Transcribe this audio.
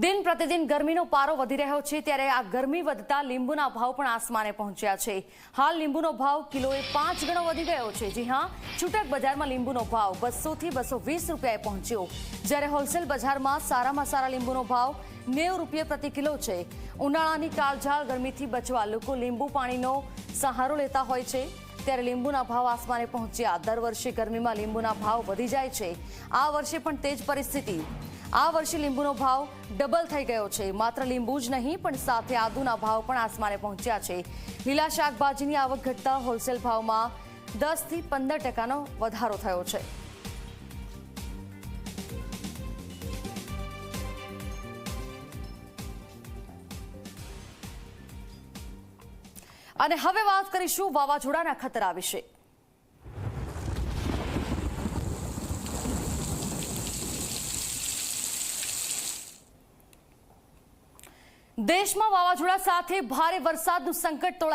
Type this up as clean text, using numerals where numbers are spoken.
दिन प्रतिदिन गर्मीનો પારો વધી રહ્યો છે ત્યારે આ ગરમી વધતા લીંબુના ભાવ પણ આસમાને પહોંચ્યા છે। હાલ લીંબુનો ભાવ કિલોએ 5 ગણો વધી ગયો છે। જી હા, છૂટક બજારમાં લીંબુનો ભાવ 200 થી 220 રૂપિયાએ પહોંચ્યો, જ્યારે હોલસેલ બજારમાં સારામાં સારા લીંબુનો ભાવ 90 રૂપિયા પ્રતિ કિલો છે। ઉનાળાની કાળઝાળ ગરમીથી બચવા લોકો લીંબુ પાણીનો સહારો લેતા હોય છે, ત્યારે લીંબુના ભાવ આસમાને પહોંચ્યા। દર વર્ષે ગરમીમાં લીંબુના ભાવ વધી જાય છે। આ વર્ષે પણ તે જ પરિસ્થિતિ। આ વર્ષે લીંબુનો ભાવ ડબલ થઈ ગયો છે। માત્ર લીંબુ જ નહીં પણ સાથે આદુના ભાવ પણ આસમાને પહોંચ્યા છે। લીલા શાકભાજીની આવક ઘટતા હોલસેલ ભાવમાં 10 થી 15% વધારો થયો છે। અને હવે વાત કરીશું વાવાઝોડાના ખતરા વિશે। દેશમાં વાવાઝોડા સાથે ભારે વરસાદનું સંકટ તોળાયું।